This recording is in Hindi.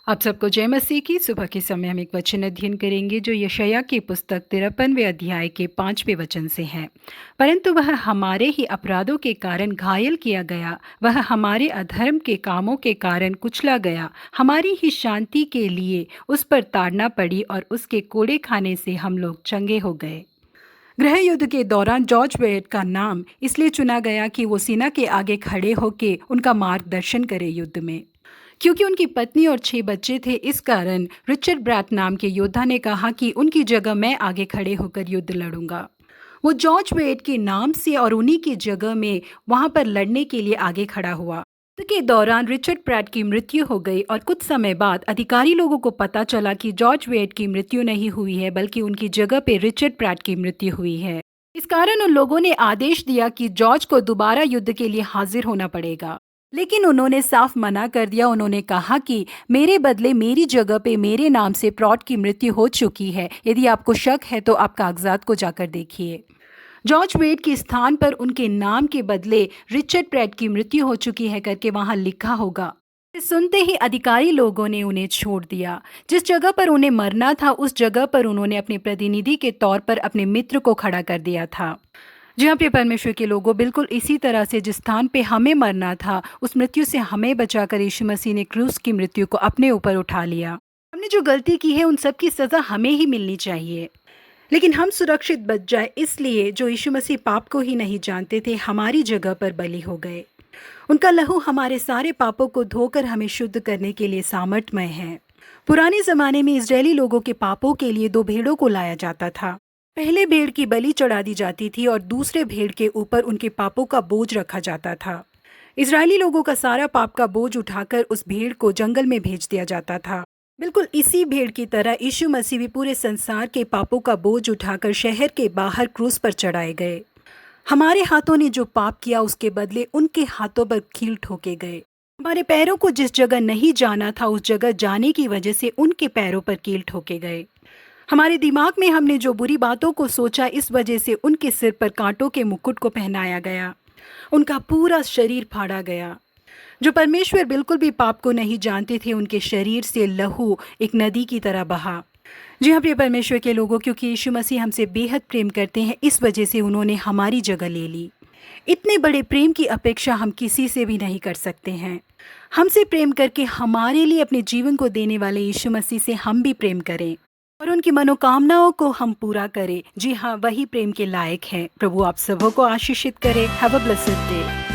आप सबको जय मसीह की। सुबह के समय हम एक वचन अध्ययन करेंगे जो यशायाह की पुस्तक 53वें अध्याय के 5वें वचन से है। परंतु वह हमारे ही अपराधों के कारण घायल किया गया, वह हमारे अधर्म के कामों के कारण कुचला गया, हमारी ही शांति के लिए उस पर ताड़ना पड़ी और उसके कोड़े खाने से हम लोग चंगे हो गए। गृह युद्ध के दौरान जॉर्ज बेट का नाम इसलिए चुना गया कि वो सेना के आगे खड़े होकर उनका मार्गदर्शन करे युद्ध में। क्योंकि उनकी पत्नी और 6 बच्चे थे, इस कारण रिचर्ड ब्रैट नाम के योद्धा ने कहा कि उनकी जगह मैं आगे खड़े होकर युद्ध लड़ूंगा। वो जॉर्ज बेट के नाम से और उन्हीं की जगह में वहां पर लड़ने के लिए आगे खड़ा हुआ। युद्ध के दौरान रिचर्ड ब्रैट की मृत्यु हो गई और कुछ समय बाद अधिकारी लोगों को पता चला कि जॉर्ज बेट की मृत्यु नहीं हुई है, बल्कि उनकी जगह पे रिचर्ड ब्रैट की मृत्यु हुई है। इस कारण उन लोगों ने आदेश दिया कि जॉर्ज को दोबारा युद्ध के लिए हाजिर होना पड़ेगा। लेकिन उन्होंने साफ मना कर दिया। उन्होंने कहा कि मेरे बदले मेरी जगह पे मेरे नाम से प्रॉट की मृत्यु हो चुकी है। यदि आपको शक है तो आप कागजात को जाकर देखिए। जॉर्ज वेड के स्थान पर उनके नाम के बदले रिचर्ड प्रैट की मृत्यु हो चुकी है करके वहां लिखा होगा। सुनते ही अधिकारी लोगों ने उन्हें छोड़ दिया। जिस जगह पर उन्हें मरना था उस जगह पर उन्होंने अपने प्रतिनिधि के तौर पर अपने मित्र को खड़ा कर दिया था। जी हाँ, प्रिय परमेश्वर के लोगों, बिल्कुल इसी तरह से जिस स्थान पे हमें मरना था उस मृत्यु से हमें बचाकर यीशु मसीह ने क्रूस की मृत्यु को अपने ऊपर उठा लिया। हमने जो गलती की है उन सब की सजा हमें ही मिलनी चाहिए, लेकिन हम सुरक्षित बच जाए इसलिए जो यीशु मसीह पाप को ही नहीं जानते थे हमारी जगह पर बलि हो गए। उनका लहू हमारे सारे पापों को धोकर हमें शुद्ध करने के लिए सामर्थ्यमय है। पुराने जमाने में इजरायली लोगों के पापों के लिए 2 भेड़ों को लाया जाता था। पहले भेड़ की बलि चढ़ा दी जाती थी और दूसरे भेड़ के ऊपर उनके पापों का बोझ रखा जाता था। इजरायली लोगों का सारा पाप का बोझ उठाकर उस भेड़ को जंगल में भेज दिया जाता था। बिल्कुल इसी भेड़ की तरह यीशु मसीह भी पूरे संसार के पापों का बोझ उठाकर शहर के बाहर क्रूस पर चढ़ाए गए। हमारे हाथों ने जो पाप किया उसके बदले उनके हाथों पर कील ठोके गए। हमारे पैरों को जिस जगह नहीं जाना था उस जगह जाने की वजह से उनके पैरों पर कील ठोके गए। हमारे दिमाग में हमने जो बुरी बातों को सोचा इस वजह से उनके सिर पर कांटों के मुकुट को पहनाया गया। उनका पूरा शरीर फाड़ा गया। जो परमेश्वर बिल्कुल भी पाप को नहीं जानते थे उनके शरीर से लहू एक नदी की तरह बहा। जी हाँ, प्रिय परमेश्वर के लोगों, क्योंकि यीशु मसीह हमसे बेहद प्रेम करते हैं इस वजह से उन्होंने हमारी जगह ले ली। इतने बड़े प्रेम की अपेक्षा हम किसी से भी नहीं कर सकते हैं। हमसे प्रेम करके हमारे लिए अपने जीवन को देने वाले यीशु मसीह से हम भी प्रेम करें और उनकी मनोकामनाओं को हम पूरा करें। जी हाँ, वही प्रेम के लायक हैं। प्रभु आप सबों को आशीषित करे। Have a blessed day.